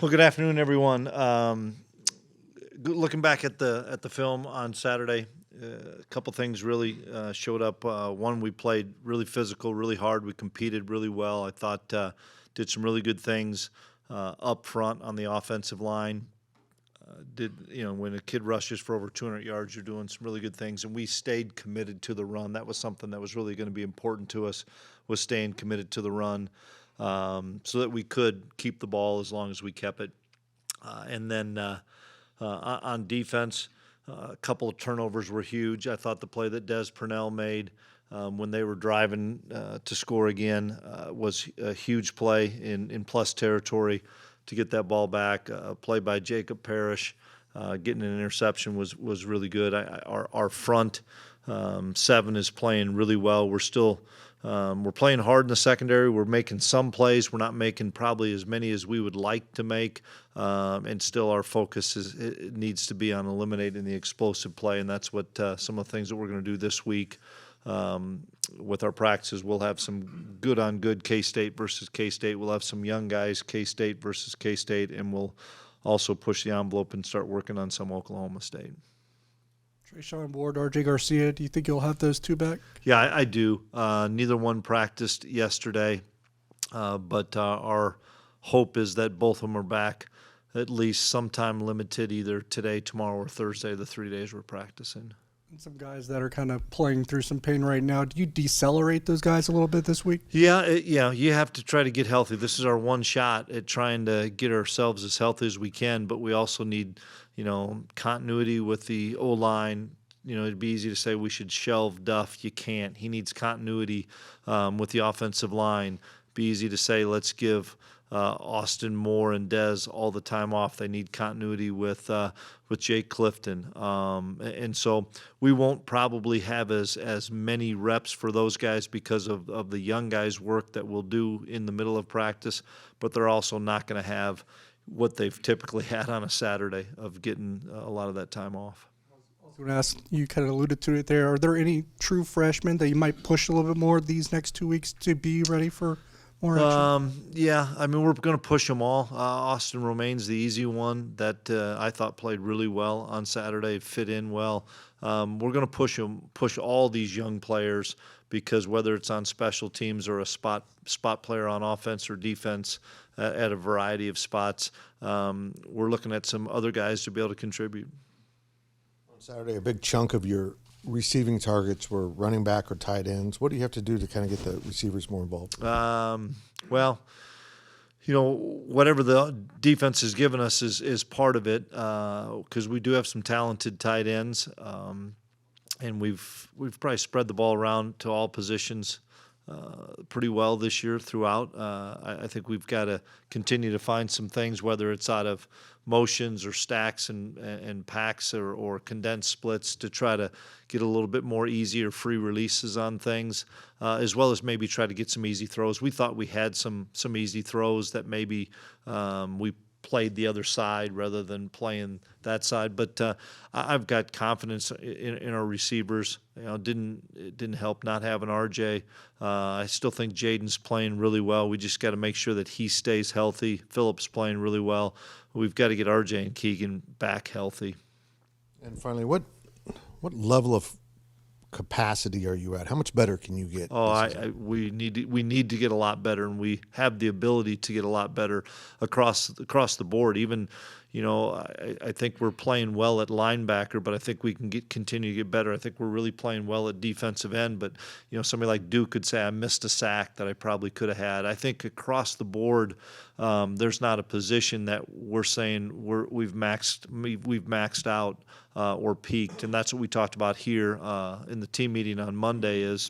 Well, good afternoon, everyone. Looking back at the film on Saturday, a couple things really showed up. One, we played really physical, really hard. We competed really well. I thought did some really good things up front on the offensive line. When a kid rushes for over 200 yards, you're doing some really good things, and we stayed committed to the run. That was something that was really going to be important to us, was staying committed to the run, so that we could keep the ball as long as we kept it. And then on defense, a couple of turnovers were huge. I thought the play that Des Purnell made when they were driving to score again was a huge play in plus territory to get that ball back. A play by Jacob Parrish, getting an interception was really good. Our front seven is playing really well. We're playing hard in the secondary. We're making some plays. We're not making probably as many as we would like to make, and still our focus it needs to be on eliminating the explosive play, and that's what some of the things that we're going to do this week. With our practices, we'll have some good-on-good K-State versus K-State. We'll have some young guys, K-State versus K-State, and we'll also push the envelope and start working on some Oklahoma State. Trayshawn Ward, RJ Garcia, do you think you'll have those two back? Yeah, I do. Neither one practiced yesterday, but our hope is that both of them are back at least sometime limited, either today, tomorrow, or Thursday, the 3 days we're practicing. And some guys that are kind of playing through some pain right now. Do you decelerate those guys a little bit this week? Yeah, you have to try to get healthy. This is our one shot at trying to get ourselves as healthy as we can, but we also need, continuity with the O-line. It'd be easy to say we should shelve Duff. You can't. He needs continuity with the offensive line. Be easy to say let's give Austin Moore and Dez all the time off. They need continuity with Jake Clifton, and so we won't probably have as many reps for those guys because of the young guys' work that we'll do in the middle of practice. But they're also not going to have what they've typically had on a Saturday of getting a lot of that time off. I was going to ask, you kind of alluded to it there. Are there any true freshmen that you might push a little bit more these next 2 weeks to be ready for more action? Yeah, we're going to push them all. Austin Romaine's the easy one that I thought played really well on Saturday, fit in well. We're going to push all these young players because whether it's on special teams or a spot player on offense or defense at a variety of spots, we're looking at some other guys to be able to contribute. On Saturday, a big chunk of your receiving targets were running back or tight ends. What do you have to do to kind of get the receivers more involved? Whatever the defense has given us is part of it because we do have some talented tight ends, and we've probably spread the ball around to all positions pretty well this year throughout. I think we've got to continue to find some things, whether it's out of motions or stacks and packs or condensed splits, to try to get a little bit more easier free releases on things, as well as maybe try to get some easy throws. We thought we had some easy throws that maybe we played the other side rather than playing that side. But I've got confidence in our receivers. It didn't help not having RJ. I still think Jaden's playing really well. We just got to make sure that he stays healthy. Phillip's playing really well. We've got to get RJ and Keegan back healthy. And finally, what level of capacity are you at? How much better can you get? We need to get a lot better, and we have the ability to get a lot better across the board. Even, I think we're playing well at linebacker, but I think we can continue to get better. I think we're really playing well at defensive end, but somebody like Duke could say I missed a sack that I probably could have had. I think across the board, there's not a position that we're saying we've maxed out or peaked, and that's what we talked about here in the team meeting on Monday. Is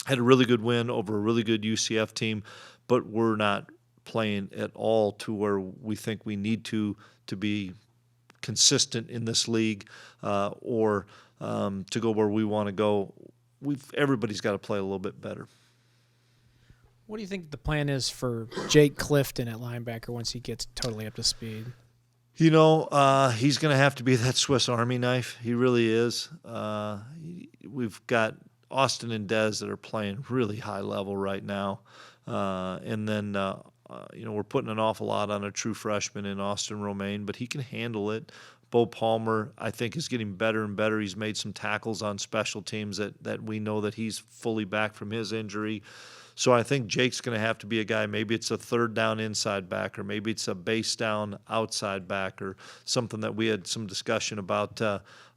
had a really good win over a really good UCF team, but we're not playing at all to where we think we need to be consistent in this league or to go where we want to go. Everybody's got to play a little bit better. What do you think the plan is for Jake Clifton at linebacker once he gets totally up to speed? He's going to have to be that Swiss Army knife. He really is. We've got Austin and Dez that are playing really high level right now. And then we're putting an awful lot on a true freshman in Austin Romaine, but he can handle it. Bo Palmer, I think, is getting better and better. He's made some tackles on special teams that we know that he's fully back from his injury. So I think Jake's going to have to be a guy. Maybe it's a third down inside back, or maybe it's a base down outside back, or something that we had some discussion about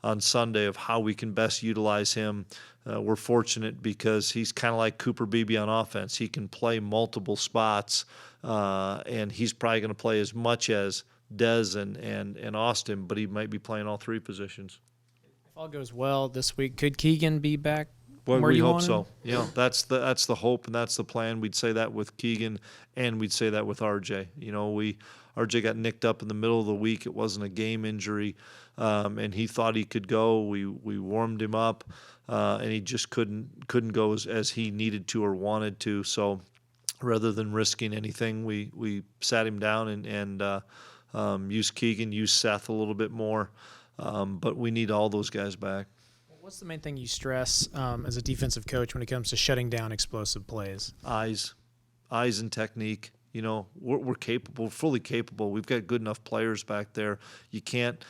on Sunday of how we can best utilize him. We're fortunate because he's kind of like Cooper Beebe on offense. He can play multiple spots, and he's probably going to play as much as Dez and Austin, but he might be playing all three positions. If all goes well this week, could Keegan be back? Well, where we you hope want him? so. That's the hope and that's the plan. We'd say that with Keegan, and we'd say that with RJ. RJ got nicked up in the middle of the week. It wasn't a game injury, and he thought he could go. We warmed him up, and he just couldn't go as he needed to or wanted to. So rather than risking anything, we sat him down and used Keegan, used Seth a little bit more, but we need all those guys back. What's the main thing you stress as a defensive coach when it comes to shutting down explosive plays? Eyes and technique. We're capable, fully capable. We've got good enough players back there. You can't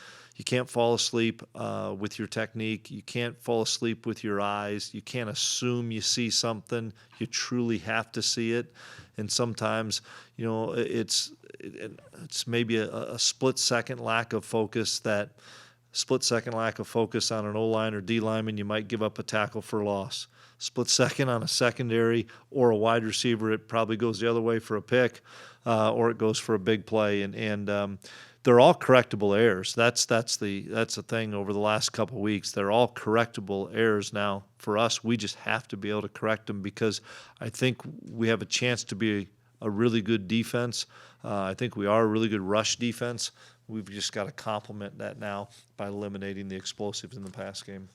fall asleep with your technique. You can't fall asleep with your eyes. You can't assume you see something. You truly have to see it. And sometimes, it's maybe a split-second lack of focus on an O-line or D-lineman, you might give up a tackle for loss. Split second on a secondary or a wide receiver, it probably goes the other way for a pick, or it goes for a big play. And they're all correctable errors. That's the thing over the last couple of weeks. They're all correctable errors now. For us, we just have to be able to correct them because I think we have a chance to be a really good defense. I think we are a really good rush defense. We've just got to complement that now by eliminating the explosives in the pass game.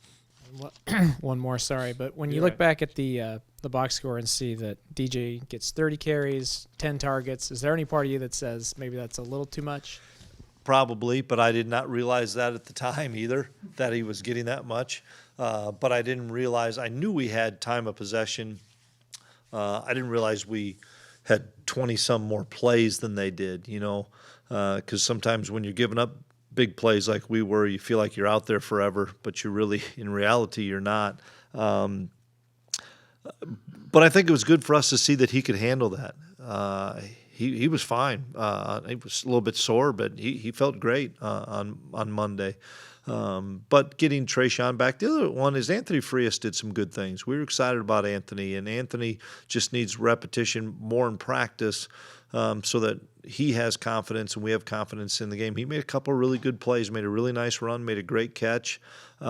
One more, sorry, but when you look back at the box score and see that DJ gets 30 carries, 10 targets, is there any part of you that says maybe that's a little too much? Probably, but I did not realize that at the time either, that he was getting that much. But I didn't realize – I knew we had time of possession. I didn't realize we had 20-some more plays than they did, because sometimes when you're giving up big plays like we were, you feel like you're out there forever, but you're really, in reality, you're not. But I think it was good for us to see that he could handle that. He was fine. He was a little bit sore, but he felt great on Monday. But getting Trayshawn back, the other one is Anthony Frias did some good things. We were excited about Anthony, and Anthony just needs repetition more in practice so that he has confidence and we have confidence in the game. He made a couple of really good plays, made a really nice run, made a great catch. You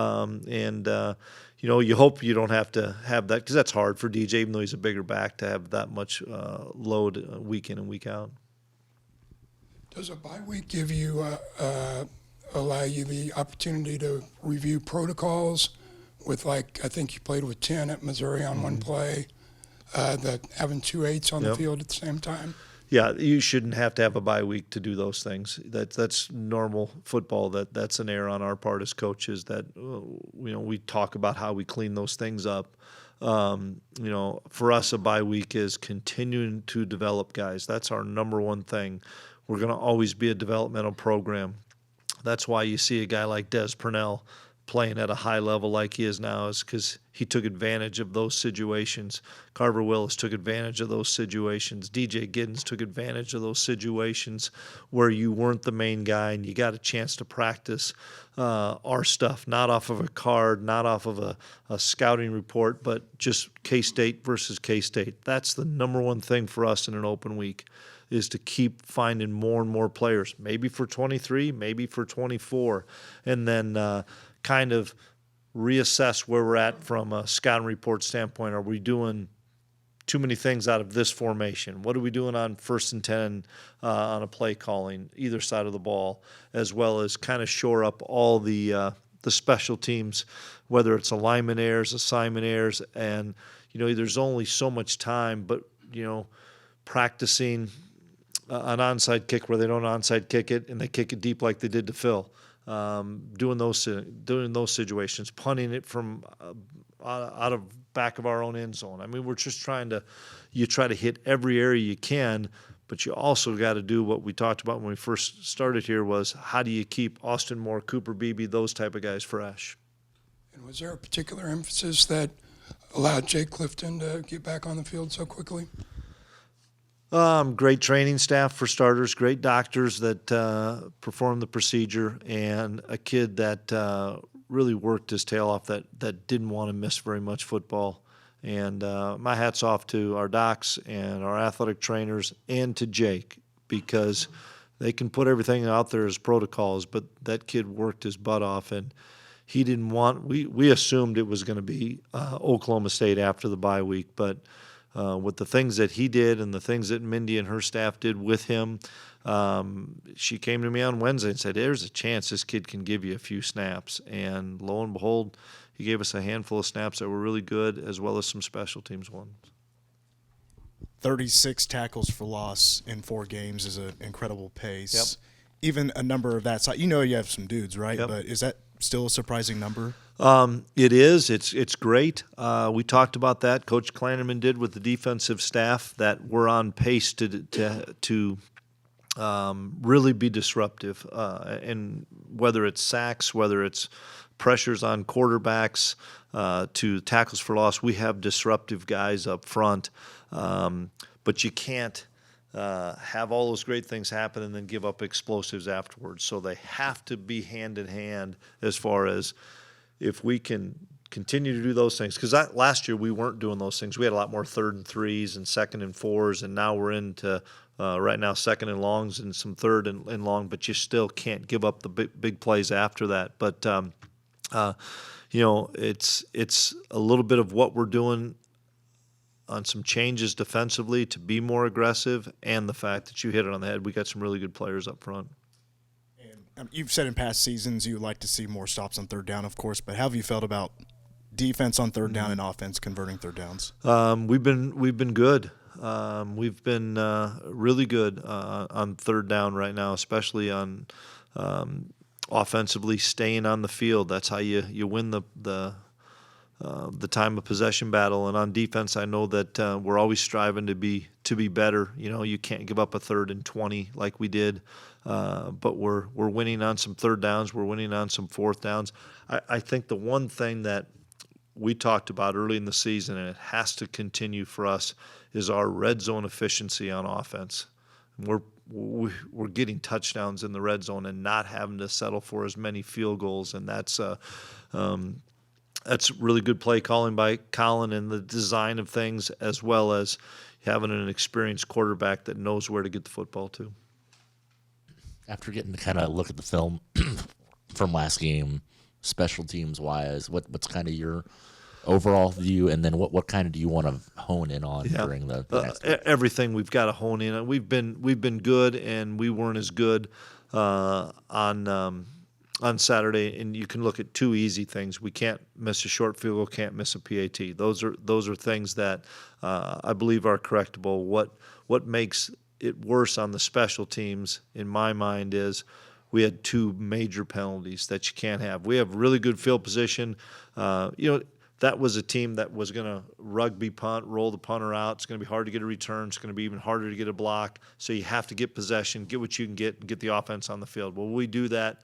hope you don't have to have that because that's hard for DJ, even though he's a bigger back, to have that much load week in and week out. Does a bye week give you allow you the opportunity to review protocols with, I think you played with 10 at Missouri on one play, that having 2 8s on the field at the same time? Yeah, you shouldn't have to have a bye week to do those things. That's normal football. That's an error on our part as coaches. That we talk about how we clean those things up. For us, a bye week is continuing to develop guys. That's our number one thing. We're going to always be a developmental program. That's why you see a guy like Des Purnell playing at a high level like he is now, is because he took advantage of those situations. Carver Willis took advantage of those situations. DJ Giddens took advantage of those situations where you weren't the main guy and you got a chance to practice our stuff, not off of a card, not off of a scouting report, but just K-State versus K-State. That's the number one thing for us in an open week, is to keep finding more and more players, maybe for 23, maybe for 24, and then kind of reassess where we're at from a scouting report standpoint. Are we doing too many things out of this formation? What are we doing on 1st and 10 on a play calling, either side of the ball, as well as kind of shore up all the special teams, whether it's alignment errors, assignment errors, and there's only so much time, but practicing an onside kick where they don't onside kick it and they kick it deep like they did to Phil. Doing those situations, punting it from out of back of our own end zone. I mean, we're just trying to hit every area you can, But you also got to do what we talked about when we first started here was how do you keep Austin Moore, Cooper Beebe, those type of guys fresh? And was there a particular emphasis that allowed Jake Clifton to get back on the field so quickly? Great training staff for starters, great doctors that performed the procedure, and a kid that really worked his tail off that didn't want to miss very much football. And my hat's off to our docs and our athletic trainers and to Jake, because they can put everything out there as protocols, but that kid worked his butt off, and he didn't want – we assumed it was going to be Oklahoma State after the bye week, but with the things that he did and the things that Mindy and her staff did with him, she came to me on Wednesday and said, there's a chance this kid can give you a few snaps. And lo and behold, he gave us a handful of snaps that were really good, as well as some special teams ones. 36 tackles for loss in 4 games is an incredible pace. Yep. Even a number of that size. You know you have some dudes, right? Yep. But is that still a surprising number? It is. It's great. We talked about that. Coach Klieman did with the defensive staff that we're on pace to really be disruptive. And whether it's sacks, whether it's pressures on quarterbacks, to tackles for loss, we have disruptive guys up front. But you can't have all those great things happen and then give up explosives afterwards. So they have to be hand in hand as far as if we can continue to do those things. Because last year we weren't doing those things. We had a lot more 3rd and 3s and 2nd and 4s, and now we're into right now 2nd and longs and some 3rd and long, but you still can't give up the big plays after that. But, it's a little bit of what we're doing on some changes defensively to be more aggressive, and the fact that you hit it on the head. We got some really good players up front. And you've said in past seasons you would like to see more stops on 3rd down, of course, but how have you felt about defense on 3rd down and offense converting 3rd downs? We've been good. We've been really good on 3rd down right now, especially on offensively staying on the field. That's how you win the time of possession battle. And on defense, I know that we're always striving to be better. You can't give up a 3rd and 20 like we did, but we're winning on some 3rd downs. We're winning on some 4th downs. I think the one thing that we talked about early in the season, and it has to continue for us, is our red zone efficiency on offense. We're getting touchdowns in the red zone and not having to settle for as many field goals, and that's really good play calling by Colin and the design of things, as well as having an experienced quarterback that knows where to get the football to. After getting to kind of look at the film from last game, special teams wise, what's kind of your overall view, and then what kind of do you want to hone in on during the next week? Everything we've got to hone in on. We've been good, and we weren't as good on Saturday. And you can look at 2 easy things. We can't miss a short field goal, can't miss a PAT. Those are things that I believe are correctable. What makes it worse on the special teams, in my mind, is we had 2 major penalties that you can't have. We have really good field position. That was a team that was going to rugby punt, roll the punter out. It's going to be hard to get a return. It's going to be even harder to get a block. So you have to get possession, get what you can get, and get the offense on the field. Well, we do that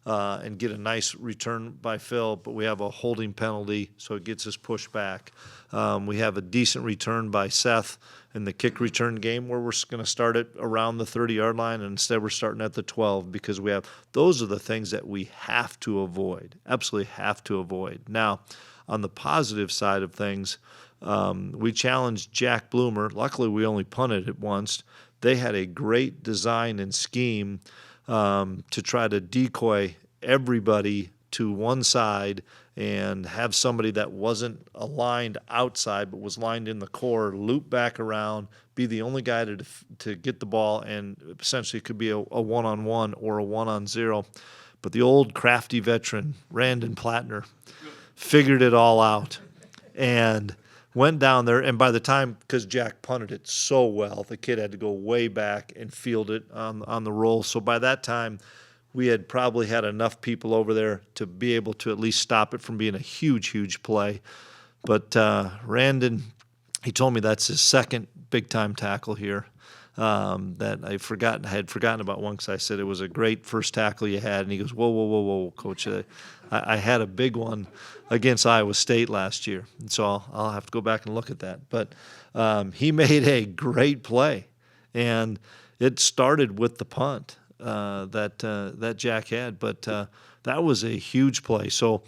and get a nice return by Phil, but we have a holding penalty, so it gets us pushed back. We have a decent return by Seth in the kick return game where we're going to start it around the 30-yard line, and instead we're starting at the 12 because we have – those are the things that we have to avoid, absolutely have to avoid. Now, on the positive side of things, we challenged Jack Bloomer. Luckily, we only punted it once. They had a great design and scheme to try to decoy everybody to one side and have somebody that wasn't aligned outside but was lined in the core loop back around, be the only guy to get the ball, and essentially it could be a one-on-one or a one-on-0. But the old crafty veteran, Randon Plattner, figured it all out and went down there. And by the time, because Jack punted it so well, the kid had to go way back and field it on the roll. So by that time, we had probably had enough people over there to be able to at least stop it from being a huge, huge play. But Randon, he told me that's his second big-time tackle here. that I had forgotten about one, because I said it was a great first tackle you had, and he goes, whoa, whoa, whoa, whoa, Coach. I had a big one against Iowa State last year, and so I'll have to go back and look at that. But he made a great play, and it started with the punt that Jack had, but that was a huge play. So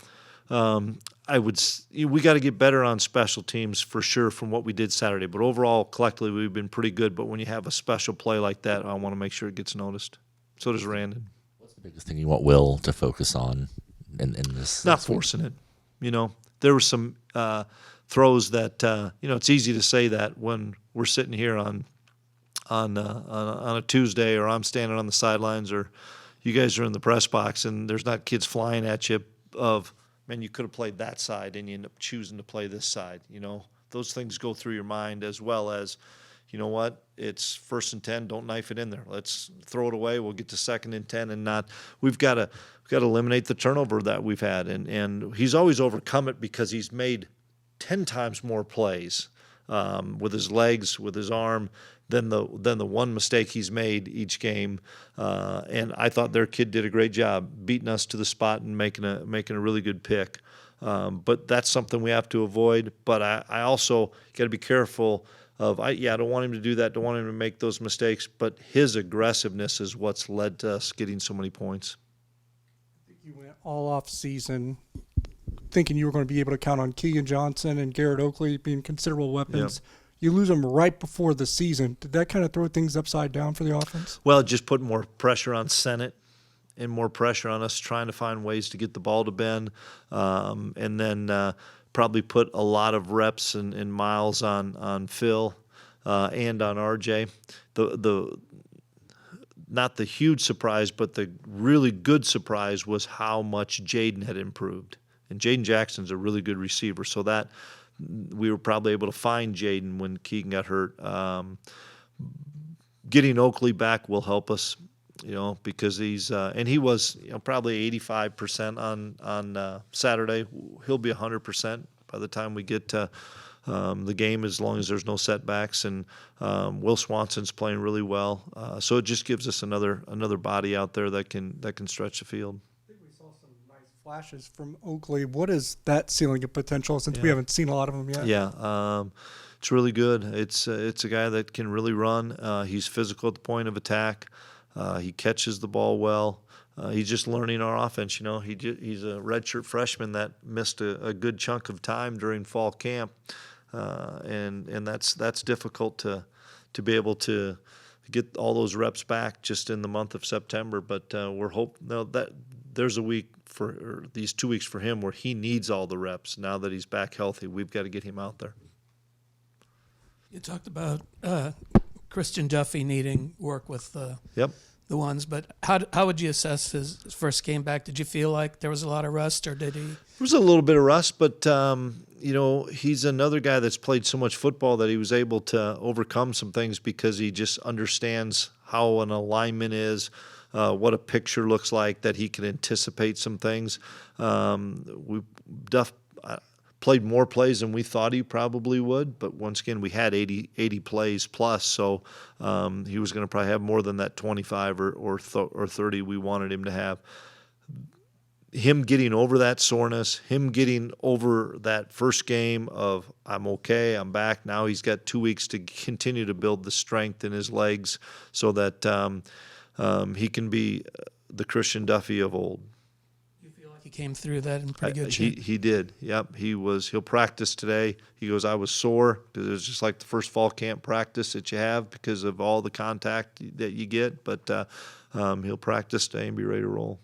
we got to get better on special teams for sure from what we did Saturday. But overall, collectively, we've been pretty good. But when you have a special play like that, I want to make sure it gets noticed. So does Randon. What's the biggest thing you want Will to focus on in this? Not this week? forcing it. There were some throws that it's easy to say that when we're sitting here on a Tuesday, or I'm standing on the sidelines, or you guys are in the press box, and there's not kids flying at you of, man, you could have played that side and you end up choosing to play this side. Those things go through your mind, as well as, you know what, it's 1st and 10, don't knife it in there. Let's throw it away. We'll get to 2nd and 10 and not. We've got to eliminate the turnover that we've had. And he's always overcome it because he's made 10 times more plays with his legs, with his arm, than the one mistake he's made each game. And I thought their kid did a great job beating us to the spot and making a really good pick. But that's something we have to avoid. But I also got to be careful of, I don't want him to do that, don't want him to make those mistakes. But his aggressiveness is what's led to us getting so many points. You went all off season thinking you were going to be able to count on Keegan Johnson and Garrett Oakley being considerable weapons. Yep. You lose them right before the season. Did that kind of throw things upside down for the offense? Well, it just put more pressure on Sennett and more pressure on us trying to find ways to get the ball to Ben, and then probably put a lot of reps and miles on Phil and on RJ. The not the huge surprise, but the really good surprise was how much Jaden had improved. And Jaden Jackson's a really good receiver, so that we were probably able to find Jaden when Keegan got hurt. Getting Oakley back will help us, because he's and he was probably 85% on Saturday. He'll be 100% by the time we get to the game, as long as there's no setbacks. And Will Swanson's playing really well, so it just gives us another body out there that can stretch the field. Flashes from Oakley. What is that ceiling of potential, since we haven't seen a lot of them yet? Yeah, it's really good. It's a guy that can really run. He's physical at the point of attack. He catches the ball well. He's just learning our offense. He's a redshirt freshman that missed a good chunk of time during fall camp, and that's difficult to be able to get all those reps back just in the month of September. But we're hoping that there's a week or these 2 weeks for him where he needs all the reps. Now that he's back healthy, we've got to get him out there. You talked about Christian Duffy needing work with the ones, but how would you assess his first game back? Did you feel like there was a lot of rust, or did he? There was a little bit of rust, but he's another guy that's played so much football that he was able to overcome some things because he just understands how an alignment is. What a picture looks like, that he can anticipate some things. Duff played more plays than we thought he probably would, but once again, we had 80 plays plus, so he was going to probably have more than that 25 or 30 we wanted him to have. Him getting over that soreness, him getting over that first game of, I'm okay, I'm back. Now he's got 2 weeks to continue to build the strength in his legs so that he can be the Christian Duffy of old. You feel like he came through that in pretty good shape? He did. Yep. He'll practice today. He goes, I was sore because it was just like the first fall camp practice that you have because of all the contact that you get. But he'll practice today and be ready to roll.